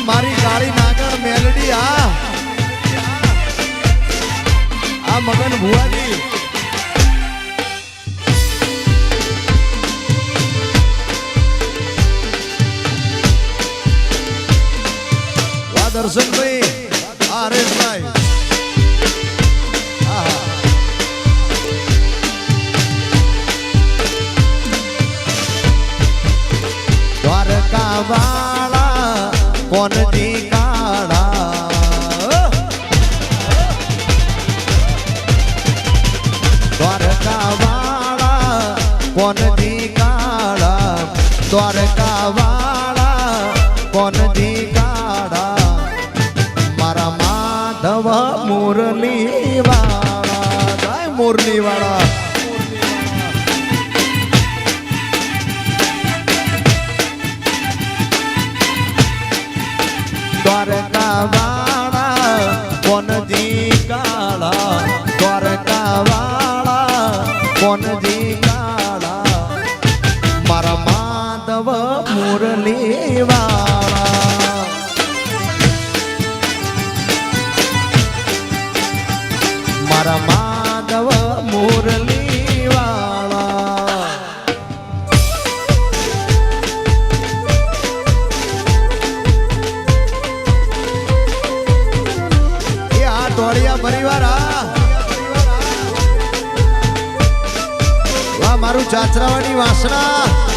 મારી કાળી નાગણ મેલડી આ મગન ભુવાજી વા દર્શનભાઈ હરેશભાઈ દ્વારકા વાળા કોનથી કાળા દ્વારકા વાળા કોનથી કાળા દ્વારકા વાળા કોનથી કાળા મારા માધવ મુરલી વાળા જય મુરલી વાળા દ્વારકા વાળા કોનથી કાળા દ્વારકા વાળા કોનથી કાળા મારા માધવ મુરલી વાળા મારા માધવ મુરલી વાળા ટોળિયા પરિવાર વાહ મારું ચાચરાવાની વાસણા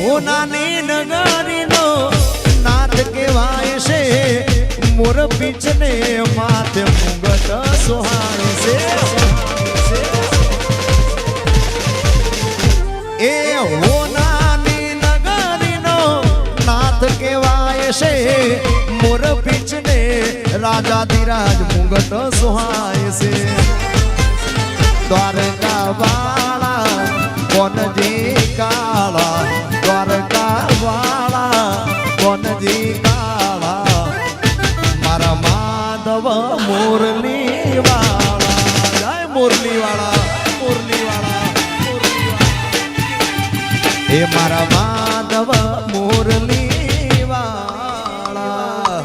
હોનાની નગરીનો નાથ કહેવાય છે મોર પીછને માથે મુગટ સોહાણે છે એ હોનાની નગરીનો નાથ કહેવાય છે મોર પીછને રાજાધિરાજ મુગટ સોહાય છે દ્વારકા વાળા કોનથી કાળા દ્વારકા વાળા કોનથી કાળા મારા માધવ મુરલી વાળા જય મુરલી વાળા મુરલી વાળા એ મારા માધવ મુરલી વાળા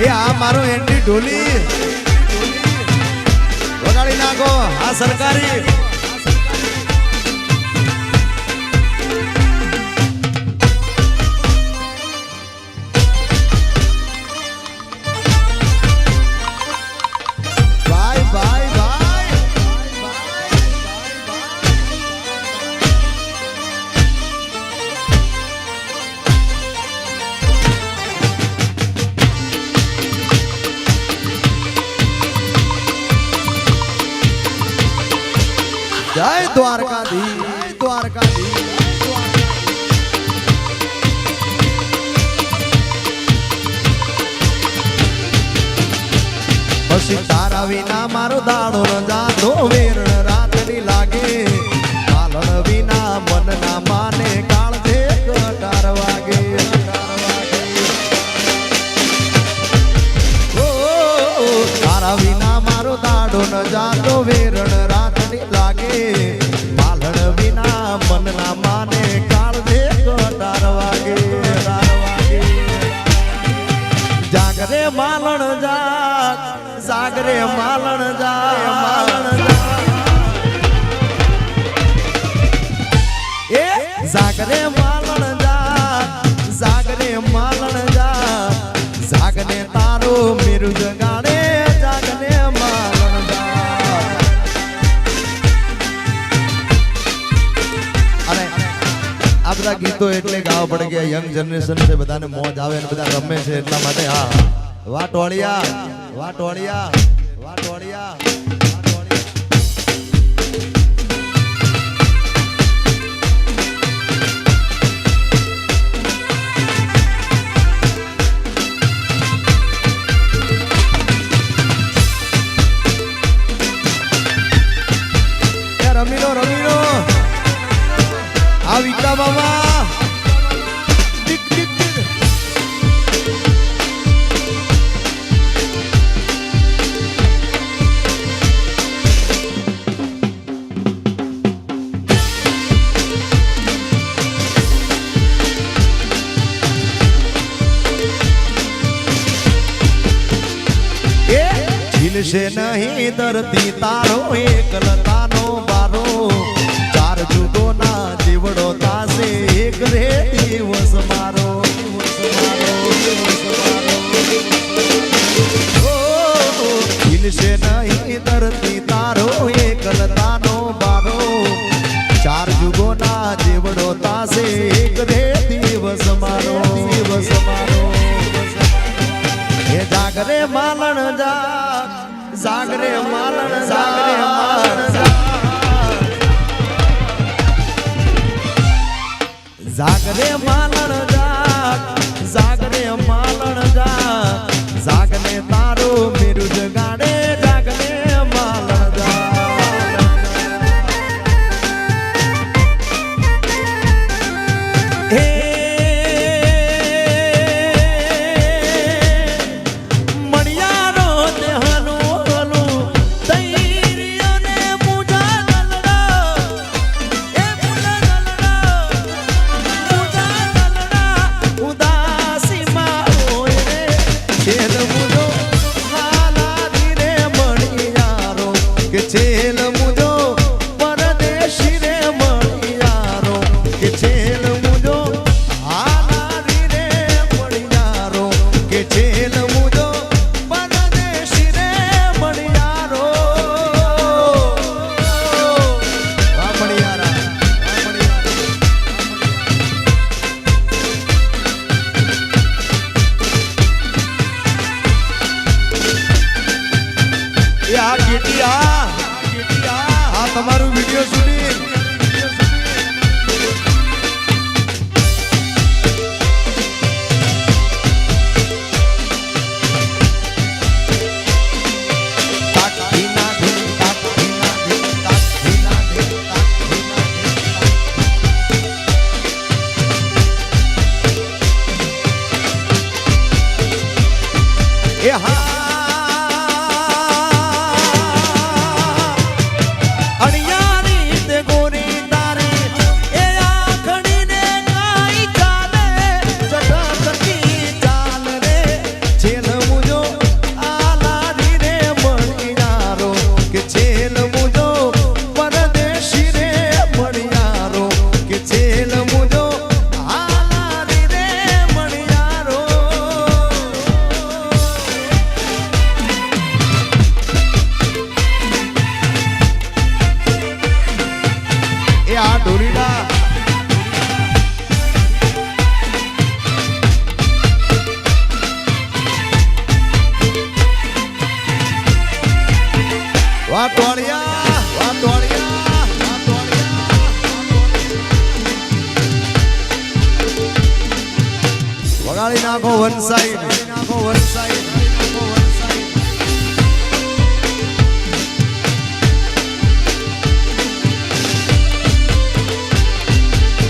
એ આ મારો એન્ટી ઢોલી વગાડી નાખો આ સરકારી ભાઈ ભાઈ ભાઈ જય દ્વારકાધીશ દ્વારકાધીશ પછી તારા વિના મારો દાડો ન જાતો વેરણ રાતડી લાગે પાલન વિના મન ના માને કાળ દે કટાર વાગે તારા વિના મારો દાડો ન જાતો વેરણ રાતડી લાગે પાલન વિના મન ના માને કાળ દે કટાર વાગે જાગરે માલણ જાગ જાગરે માલણ જા માલણ એ જાગરે માલણ જા જાગરે માલણ જા જાગને તારો મેરુ જગાડે જાગને માલણ જા અને આ બધા ગીતો એટલે ગાવા પડે કે યંગ જનરેશન છે બધાને મોજ આવે ને બધા રમે છે એટલા માટે હા વાટોળિયા વાટોળિયા વાટોળિયા હિલશે નહીં ધરતી તારો એકલતાનો બારો ચાર જુગોના જીવડો તાસે એક રે દિવસ મારો હિલશે નહીં ધરતી તારો એકલતાનો બારો ચાર જુગોના જીવડો તાસે એક રે દિવસ મારો એ જાગરે માલણ જાગરે માલણ જાગરે માલણ જાગરે માલણ જાગને તારો મેરુ જગાડે જાગરે માલણ હે છેલ મુજો પરદેશી રે મળિયારો કે છેલ મુજો હાલારી રે મળિયારો કે છેલ મુજો પરદેશી રે મળિયારો વા મળિયારા એ આ ગીટિયા તમારું વિડિયો શૂટિંગ એ હા વગાડી નાખો વન સાઈડ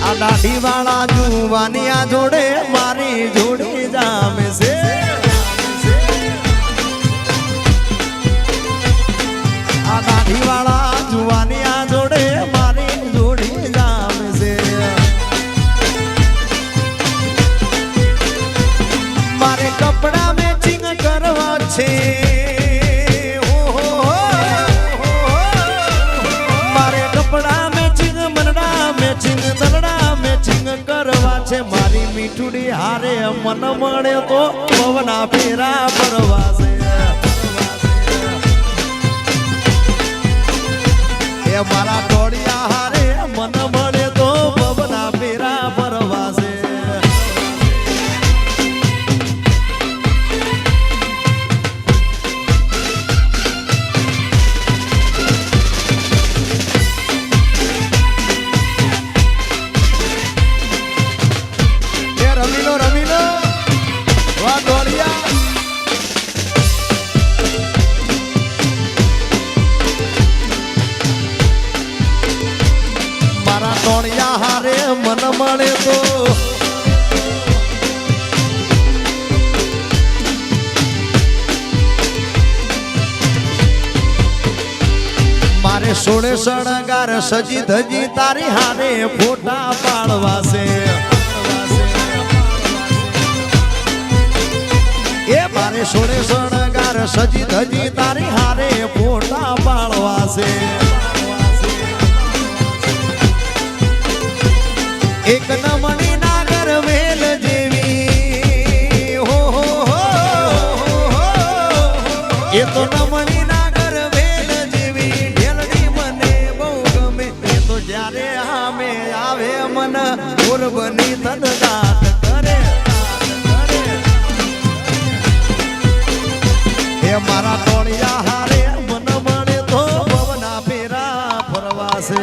આ દાઢી વાળા જુવાનિયા જોડે મારી જોડી જામે છે આ દાઢી વાળા જુવાનિયા જોડે મારી જોડી જામે છે મારે કપડા મેચિંગ કરવા છે મારે કપડા મેચિંગ મનડા મેચિંગ દલડા મેચિંગ કરવા છે મારી મીઠુડી હારે મન મળે તો પવના ફેરા ભરવા છે એ મારા ટોળિયા હારે મન મળે તો પવના ફેરા ભરવા છે રમીલો વાહ ટોળિયા મારા ટોળિયા હારે મન મળે તો મારે સોળે શણગાર સજી ધજી તારી હારે ફોટા પાડવા છે એ મારે સોળે શણગાર સજી ધજી તારી હારે ફોટા પાડવા છે એક નમણી નાગર વેલ જેવી હો હો હો એ તો નમણી નાગર વેલ જેવી ઢેલડી મને બહુ ગમે એ તો જ્યારે આમે આવે મન ઓર બની તનગાટ કરે એ મારા ટોળિયા હારે મન મળે તો ભવના ફેરા ફરવાશે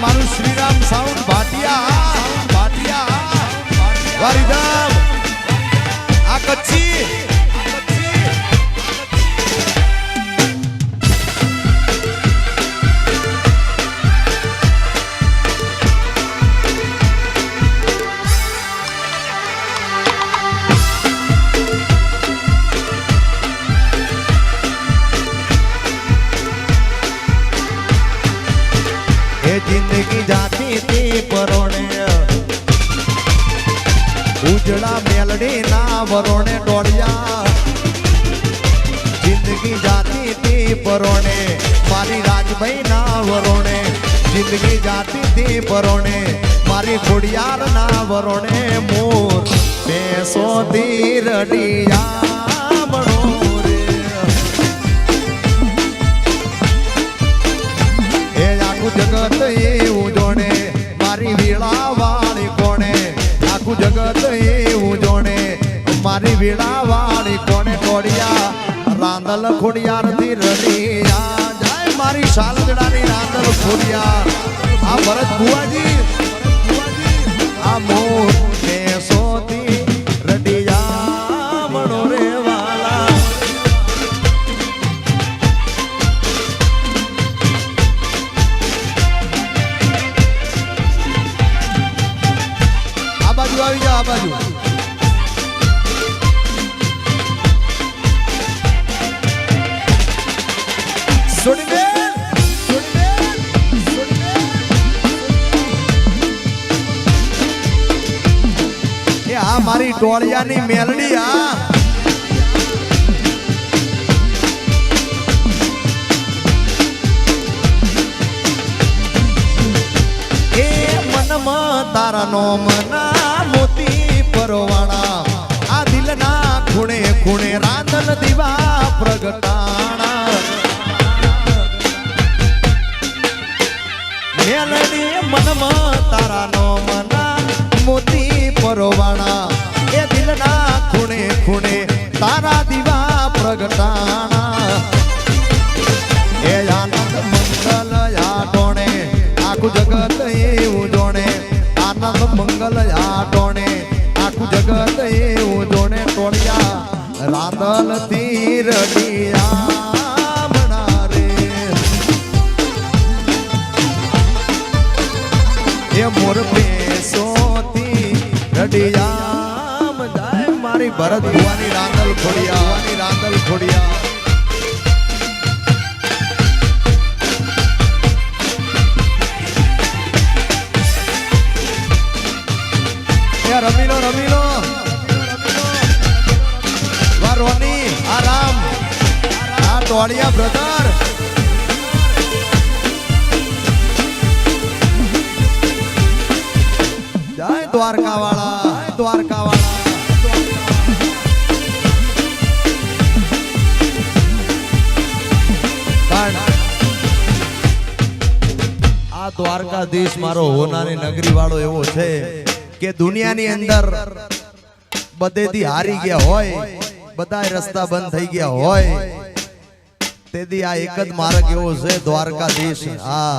મારું શ્રીરામ સાઉન્ડ ભાટિયા વારીધામ આ કચ્છી जिंदगी जाती थी परोणे उजड़ा मेलड़ी ना वरोणे डोड़िया जिंदगी जाती थी परोणे मारी राजभाई ना वरोणे जिंदगी जाती थी परोणे मारी खुड़ियार ना वरोणे मोर पैसो धीरडिया जगत એવું જોણે મારી વીણા વાળી કોણે આખું જગત એવું જોણે મારી વીણા વાળી કોણે ટોળિયા રાંદલ ખોડિયાર થી રડિયા જાય મારી શાલગડાની રાંદલ ખોડિયાર આ ભરત બુવાજી આ મોર કેસોથી રડિયા મણો રે વાલા આવી જાઓ આ બાજુ એ આ મારી ટોળિયાની મેલડી આ એ મનમાં તારા નો મના મોતી પરવાણા આ દિલના ખૂણે ખૂણે રાંદલ દીવા પ્રગટાણા મેલડી મનમાં તારા નો મના મોતી પરવાણા એ દિલના ખૂણે ખૂણે તારા દીવા પ્રગટાણા એ આનંદ મંગલ આટોણે આખું જગત એવું જોણે આનંદ મંગલ આટોણે આખું જગત એવું જોણે ટોળિયા રાંદલ થી રડિયા મણારે એ મોર પેસોથી રડિયા જાય મારી ભરત ભુવાની રાંદલ ખોડિયા રમીલો વા રોની આરામ આ ટોળિયા બ્રધર જય દ્વારકા વાળા આ દ્વારકાધીશ મારો હોનાની નગરી વાળો એવો છે કે દુનિયાની અંદર બધેથી હારી ગયા હોય બધા રસ્તા બંધ થઈ ગયા હોય તેથી આ એક જ માર્ગ એવો છે દ્વારકાધીશ હા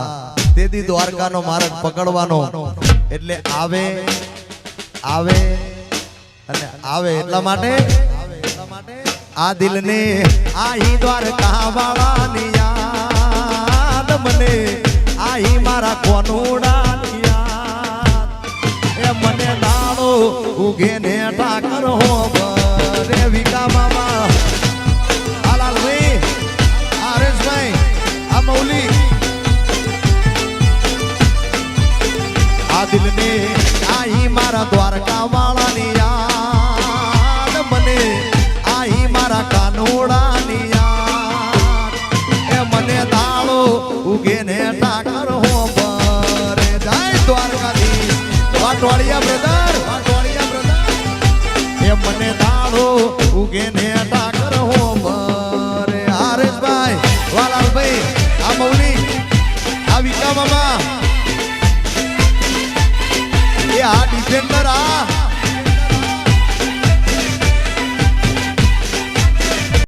તેથી દ્વારકાનો માર્ગ પકડવાનો એટલે આવે એટલા માટે આ દિલને આહી દ્વારકા વાળાની યાદ મને આહી મારા કોનુડાની મને દાડો ઉગે ને ઠાકર હો રે વિકા મામા આલાલભાઈ આરેશભાઈ આ મૌલી આ દિલને આહી મારા દ્વારકા વાળાની યાદ મને આહી મારા કાનોડાની યાદ એ મને દાડો ઉગે ને ઠાકર હો ભરે જાય દ્વારકાધીશ વાટવાડિયા બ્રધર એ મને દાડો ઉગે ને ઠાકર હો ભરે હરેશભાઈ વાલાલભાઈ આ મૌલી આ વિકા મામા એ આ ડિફેન્ડર આ